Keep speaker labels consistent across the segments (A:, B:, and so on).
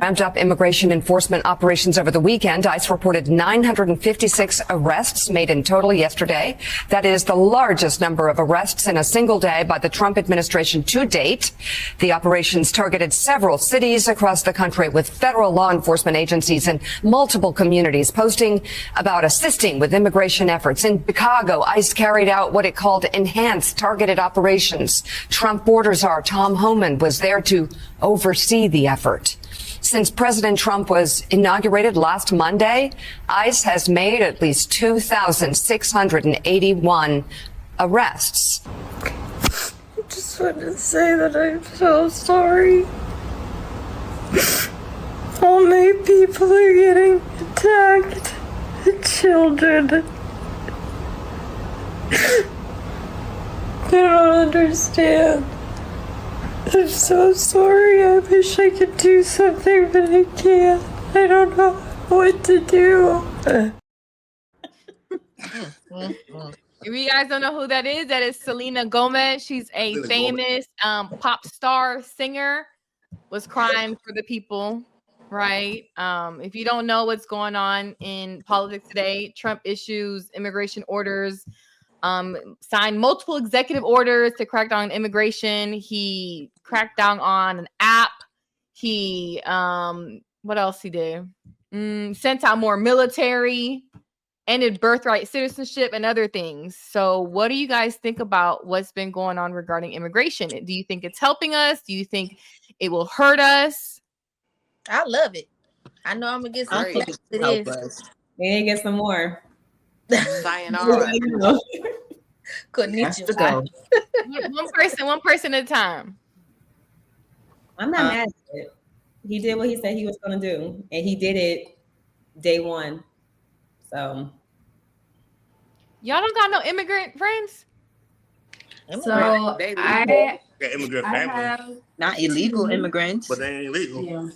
A: Ramped up immigration enforcement operations over the weekend. ICE reported 956 arrests made in total yesterday. That is the largest number of arrests in a single day by the Trump administration to date. The operations targeted several cities across the country, with federal law enforcement agencies and multiple communities posting about assisting with immigration efforts. In Chicago, ICE carried out what it called enhanced targeted operations. Trump border czar Tom Homan was there to oversee the effort. Since President Trump was inaugurated last Monday, ICE has made at least 2,681 arrests.
B: I just want to say that I'm so sorry. How many people are getting attacked? Children. I don't understand. I'm so sorry. I wish I could do something, but I can't. I don't know what to do.
C: If you guys don't know who that is Selena Gomez. She's a famous pop star singer, was crying for the people, right? If you don't know what's going on in politics today, Trump issues immigration orders, signed multiple executive orders to crack down on immigration. He cracked down on an app. He, what else he did? Sent out more military, ended birthright citizenship and other things. So what do you guys think about what's been going on regarding immigration? Do you think it's helping us? Do you think it will hurt us?
D: I love it. I know I'm gonna get some.
E: We need to get some more.
C: Sayonara.
D: Couldn't
E: to go.
C: One person at a time.
E: I'm not mad at it. He did what he said he was going to do, and he did it day one. So
C: y'all don't got no immigrant friends?
F: So I
G: immigrant
F: have
H: not illegal immigrants,
G: but they ain't illegal.
F: Yeah.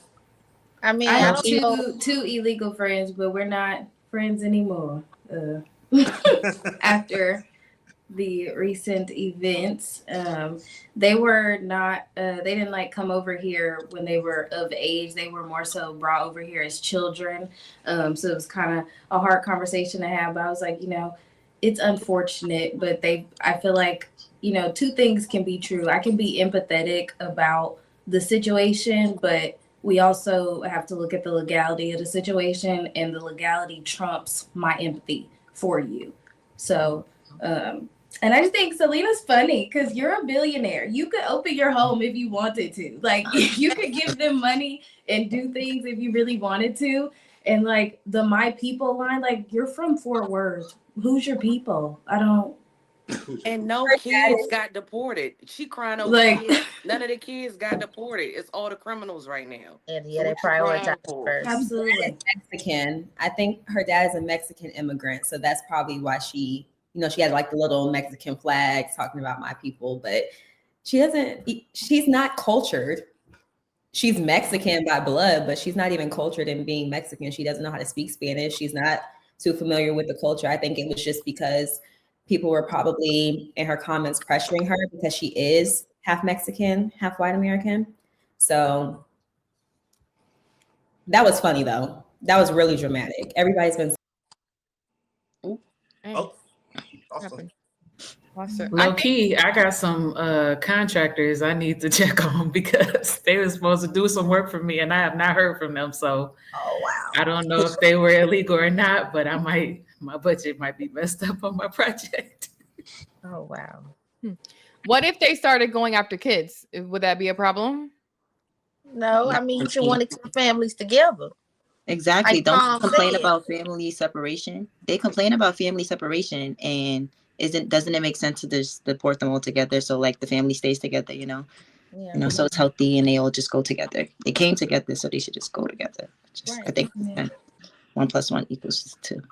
D: I mean,
F: I have
D: don't
F: two illegal friends, but we're not friends anymore. After the recent events, they were not. They didn't like come over here when they were of age. They were more so brought over here as children. So it was kind of a hard conversation to have. But I was like, it's unfortunate, but I feel like, two things can be true. I can be empathetic about the situation, but we also have to look at the legality of the situation, and the legality trumps my empathy for you. So, and I just think Selena's funny because you're a billionaire. You could open your home if you wanted to. Like, you could give them money and do things if you really wanted to. And like the my people line, like, you're from Fort Worth. Who's your people? I don't.
I: And no kids got deported. She crying over kids. None of the kids got deported. It's all the criminals right now.
D: And yeah, they prioritize first.
F: Absolutely.
E: Mexican. I think her dad is a Mexican immigrant, so that's probably why she, she had like the little Mexican flags talking about my people, but she's not cultured. She's Mexican by blood, but she's not even cultured in being Mexican. She doesn't know how to speak Spanish. She's not too familiar with the culture. I think it was just because people were probably in her comments pressuring her because she is half Mexican, half white American. So that was funny though. That was really dramatic. Everybody's been.
G: Oh, awesome.
J: Low key, I got some contractors I need to check on because they were supposed to do some work for me and I have not heard from them. So I don't know if they were illegal or not, but my budget might be messed up on my project.
D: Oh, wow.
C: What if they started going after kids? Would that be a problem?
D: No, I mean, you should want to keep families together.
H: Exactly.
D: Like
H: Don't complain about family separation. They complain about family separation, and doesn't it make sense to just deport them all together so like the family stays together,
D: Yeah.
H: So it's healthy and they all just go together. They came together, so they should just go together. I think 1 + 1 = 2.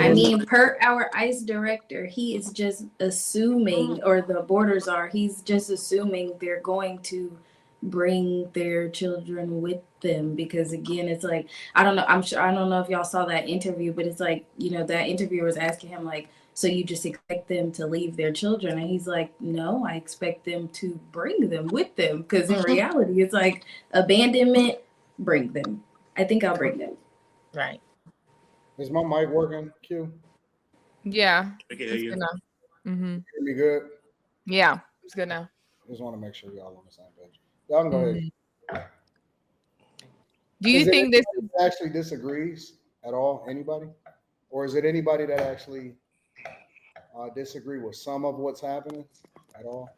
F: I mean, per our ICE director, he is just assuming, or the borders are, he's just assuming they're going to bring their children with them, because again, it's like, I don't know, I don't know if y'all saw that interview, but it's like, that interviewer was asking him like, so you just expect them to leave their children? And he's like, no, I expect them to bring them with them, because in reality, it's like abandonment bring them. I think I'll bring them.
K: Right.
L: Is my mic working, Q?
C: Yeah.
G: I can hear
C: It's
G: you.
C: good now. Mm-hmm.
L: Hear me good?
C: Yeah, it's good now.
L: Just want to make sure y'all on the same page. Y'all can go ahead.
C: Do you
L: Is it
C: think this
L: anybody that actually disagrees at all? Anybody? Or is it anybody that actually disagree with some of what's happening at all?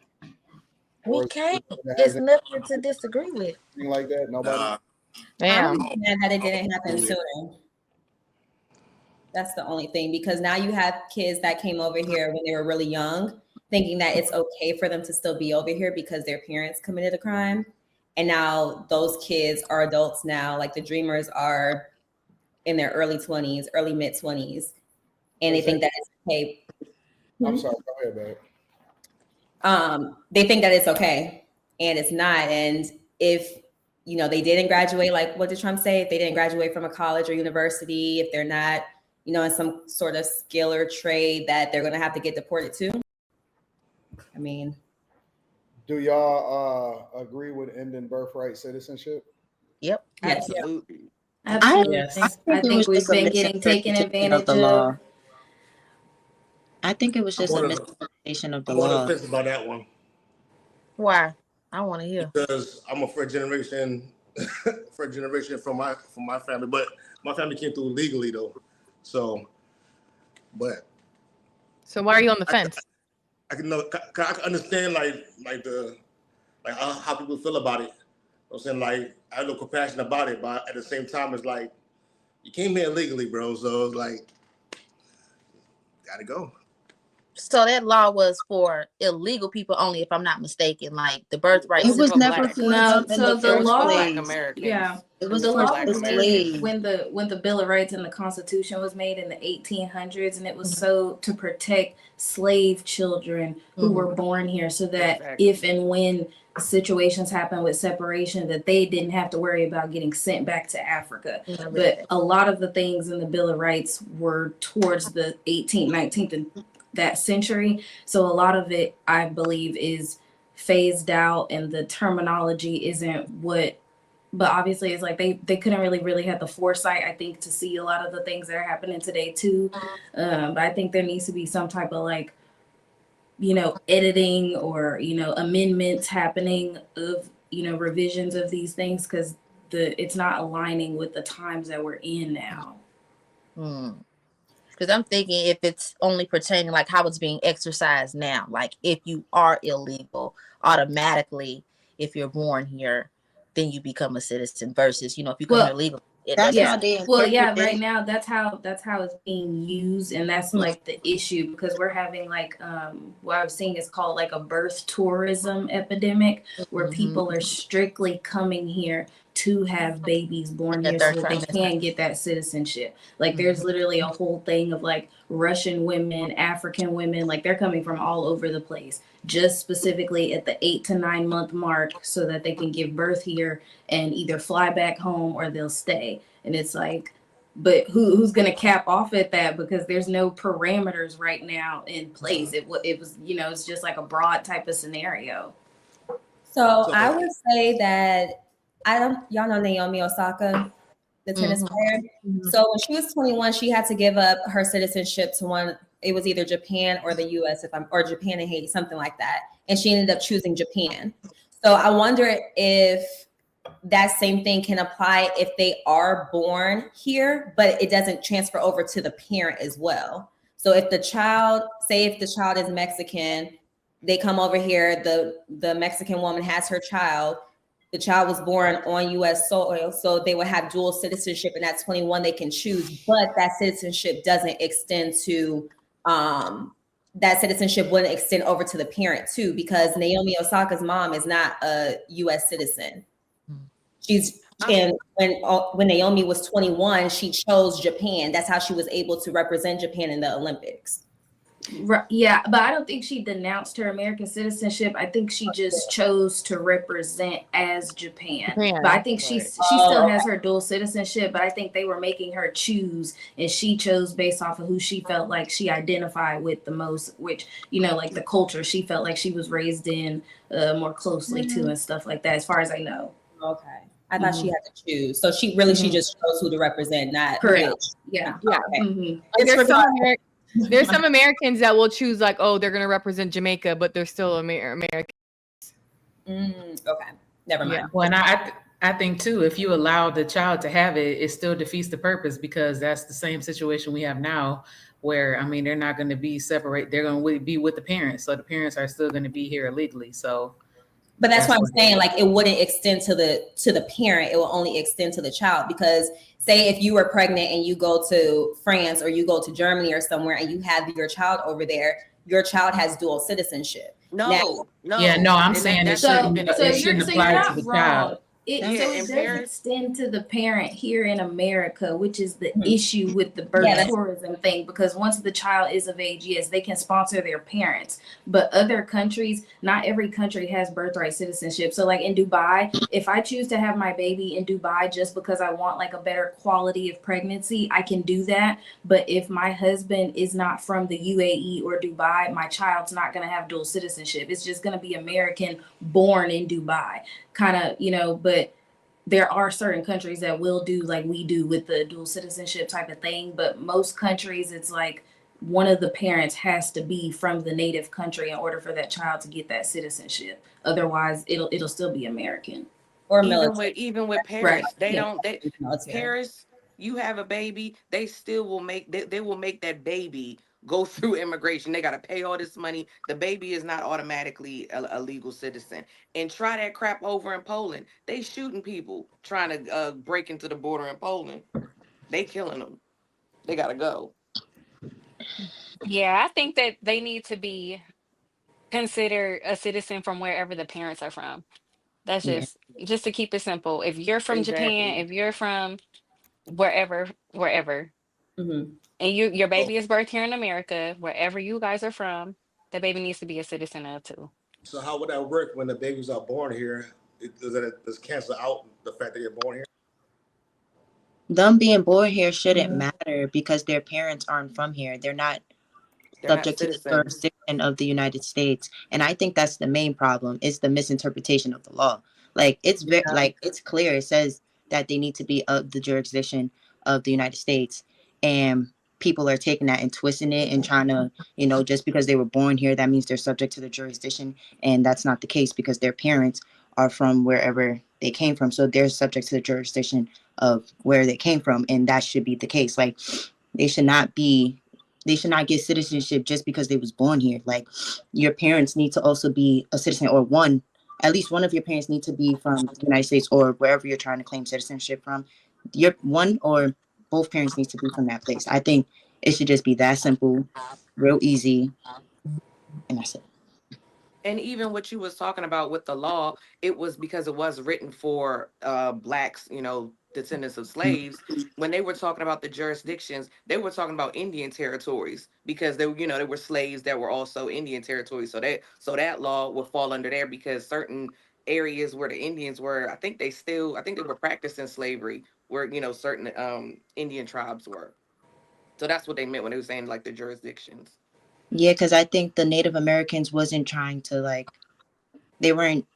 K: We
L: Or is
K: can't.
L: it that
K: There's
L: has
K: nothing to disagree with.
L: anything like that? Nobody?
C: Damn.
E: I'm mad that it didn't happen sooner. That's the only thing, because now you have kids that came over here when they were really young, thinking that it's okay for them to still be over here because their parents committed a crime. And now those kids are adults now, like the dreamers are in their early 20s, early mid 20s. And they think that it's okay.
L: I'm sorry, go ahead, babe.
E: They think that it's okay, and it's not. And if they didn't graduate, like what did Trump say? If they didn't graduate from a college or university, if they're not, in some sort of skill or trade, that they're going to have to get deported too. I mean,
L: do y'all agree with ending birthright citizenship?
K: Yep.
I: Absolutely.
F: Absolutely.
J: Yes.
F: I think we've been getting taken advantage
H: the law.
F: of.
H: I think it was just a
G: I'm on
H: misinterpretation of the
G: I'm on
H: law.
G: the fence about that one
K: Why? I want to hear.
G: because I'm a first generation from my family, but my family came through legally though. So, but
C: So why are you on the fence?
G: I can understand how people feel about it. I'm saying, like, I have no compassion about it, but at the same time, it's like you came here illegally, bro. So it's like, gotta go.
K: So that law was for illegal people only, if I'm not mistaken. Like the birthright.
H: It was never
C: Black.
H: for
F: No,
H: in
F: so
H: the
F: the
H: first
F: law,
I: Black
H: place.
I: Americans.
F: yeah,
H: It was
F: the
H: for
F: law
H: the
F: was made
H: slaves.
F: when the Bill of Rights and the Constitution was made in the 1800s, and it was so to protect slave children who were born here, so that
I: Exactly.
F: if and when situations happen with separation, that they didn't have to worry about getting sent back to Africa. But a lot of the things in the Bill of Rights were towards the 18th, 19th, and that century. So a lot of it, I believe, is phased out, and the terminology isn't what. But obviously, it's like they couldn't really have the foresight, I think, to see a lot of the things that are happening today too. But I think there needs to be some type of editing or amendments happening of revisions of these things, because it's not aligning with the times that we're in now.
K: Because I'm thinking if it's only pertaining like how it's being exercised now, like if you are illegal, automatically, if you're born here, then you become a citizen. Versus, if you come here legal,
H: That's
F: Yeah.
H: how they
F: Well, yeah,
H: interpret
F: right
H: it.
F: now that's how it's being used, and that's like the issue, because we're having what I was seeing is called like a birth tourism epidemic, where people are strictly coming here to have babies born here so that they can get that citizenship. Like there's literally a whole thing of like Russian women, African women, like they're coming from all over the place, just specifically at the 8 to 9 month mark, so that they can give birth here and either fly back home or they'll stay. And it's like, but who's going to cap off at that? Because there's no parameters right now in place. It was it's just like a broad type of scenario.
E: So I would say that y'all know Naomi Osaka, the tennis player. So when she was 21, she had to give up her citizenship to one. It was either Japan or the U.S. or Japan and Haiti, something like that. And she ended up choosing Japan. So I wonder if that same thing can apply if they are born here, but it doesn't transfer over to the parent as well. So if the child is Mexican, they come over here, the Mexican woman has her child, the child was born on US soil, so they would have dual citizenship, and at 21 they can choose, but that citizenship doesn't extend to that citizenship wouldn't extend over to the parent too, because Naomi Osaka's mom is not a US citizen. And when Naomi was 21, she chose Japan. That's how she was able to represent Japan in the Olympics.
F: Right, yeah, but I don't think she denounced her American citizenship. I think she just chose to represent as Japan. But I think she still has her dual citizenship, but I think they were making her choose, and she chose based off of who she felt like she identified with the most, which, like the culture she felt like she was raised in more closely to and stuff like that, as far as I know.
E: Okay. I thought she had to choose. So she just chose who to represent, not
F: Correct.
E: which.
F: Yeah.
C: Yeah.
F: Mhm.
C: There's some Americans that will choose like, oh, they're gonna represent Jamaica, but they're still American.
E: Okay, never mind.
C: Yeah.
J: Well, and I think too, if you allow the child to have it, it still defeats the purpose, because that's the same situation we have now, where I mean they're not going to be separate. They're going to be with the parents, so the parents are still going to be here illegally. So,
E: but that's what I'm saying. Like, it wouldn't extend to the parent. It will only extend to the child, because say if you were pregnant and you go to France or you go to Germany or somewhere and you have your child over there, your child has dual citizenship.
I: No.
J: Yeah, no, I'm saying it shouldn't apply to the child.
F: It does extend to the parent here in America, which is the issue with the birth tourism thing. Because once the child is of age, yes, they can sponsor their parents. But other countries, not every country has birthright citizenship. So like in Dubai, if I choose to have my baby in Dubai just because I want like a better quality of pregnancy, I can do that. But if my husband is not from the UAE or Dubai, my child's not going to have dual citizenship. It's just going to be American born in Dubai. Kind of, but there are certain countries that will do like we do with the dual citizenship type of thing. But most countries, it's like one of the parents has to be from the native country in order for that child to get that citizenship. Otherwise, it'll still be American.
E: Or
I: even with Paris, Paris, you have a baby, they still will they will make that baby go through immigration. They got to pay all this money. The baby is not automatically a legal citizen. And try that crap over in Poland. They shooting people trying to break into the border in Poland. They killing them. They got to go.
M: Yeah, I think that they need to be considered a citizen from wherever the parents are from. That's just to keep it simple. If you're from Japan, if you're from wherever,
E: Mm-hmm.
M: and your baby is birthed here in America, wherever you guys are from, the baby needs to be a citizen of too.
G: So how would that work when the babies are born here? Does cancel out the fact that you're born here?
H: Them being born here shouldn't matter because their parents aren't from here. They're not subject to the jurisdiction of the United States. And I think that's the main problem, is the misinterpretation of the law. Like it's it's clear. It says that they need to be of the jurisdiction of the United States. And people are taking that and twisting it and trying to, just because they were born here, that means they're subject to the jurisdiction. And that's not the case, because their parents are from wherever they came from. So they're subject to the jurisdiction of where they came from. And that should be the case. Like they should not get citizenship just because they was born here. Like your parents need to also be a citizen, or at least one of your parents need to be from the United States or wherever you're trying to claim citizenship from. Your one or both parents need to be from that place. I think it should just be that simple, real easy, and that's it.
I: And even what you was talking about with the law, it was because it was written for blacks, descendants of slaves. When they were talking about the jurisdictions, they were talking about Indian territories, because they were slaves that were also Indian territories. So that law would fall under there, because certain areas where the Indians were, I think they were practicing slavery, where certain Indian tribes were. So that's what they meant when they were saying like the jurisdictions.
H: Yeah, because I think the Native Americans wasn't trying to they weren't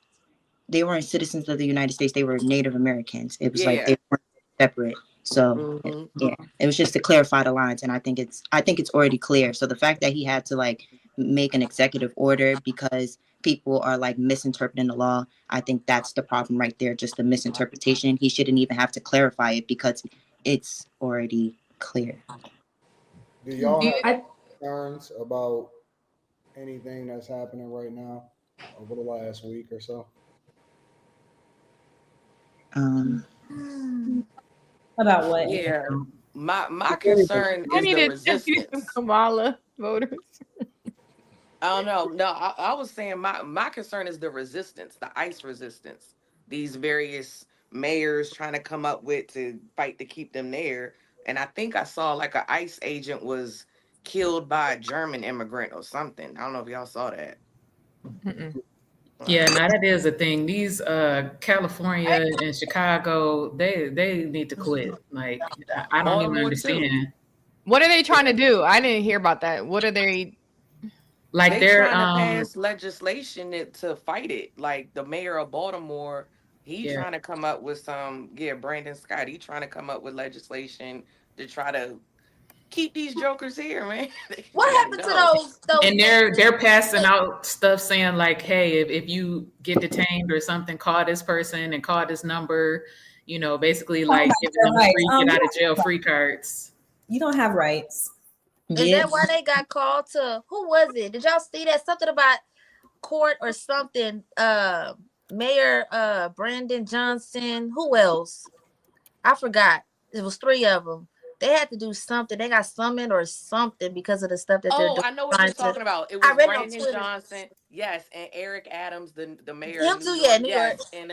H: citizens of the United States. They were Native Americans. It was they weren't separate. So it was just to clarify the lines, and I think it's already clear. So the fact that he had to make an executive order because people are misinterpreting the law, I think that's the problem right there. Just the misinterpretation. He shouldn't even have to clarify it because it's already clear.
L: Do y'all have concerns about anything that's happening right now over the last week or so?
E: About what?
I: Yeah, my concern is the resistance.
C: Kamala voters.
I: I don't know. No, I was saying my concern is the resistance, the ICE resistance. These various mayors trying to come up with to fight to keep them there. And I think I saw an ICE agent was killed by a German immigrant or something. I don't know if y'all saw that.
J: Yeah, now that is a thing. These California and Chicago, they need to quit. I don't even understand.
C: Too. What are they trying to do? I didn't hear about that. What are they?
I: They're trying to pass legislation to fight it. Like the mayor of Baltimore He trying to come up with some, Brandon Scott, he trying to come up with legislation to try to keep these jokers here, man.
K: What happened to those?
J: And they're passing out stuff saying like, hey, if you get detained or something, call this person and call this number. You know, basically like giving them free get out of jail free cards.
E: You don't have rights.
K: Is that why they got called to? Who was it? Did y'all see that? Something about court or something? Mayor Brandon Johnson. Who else? I forgot. It was 3 of them. They had to do something. They got summoned or something because of the stuff that they're doing.
I: I know what you're talking about. It was Brandon Johnson, yes, and Eric Adams, the mayor of New York. Yes, and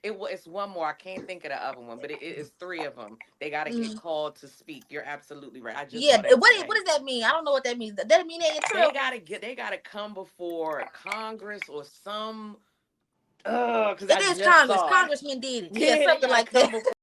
I: it's one more. I can't think of the other one, but it is 3 of them. They got to get called to speak. You're absolutely right. I just
K: what does that mean? I don't know what that means. That doesn't mean they in trouble.
I: They gotta come before Congress or some. Because
K: it is Congress. Congressman did it. Yeah, something like that.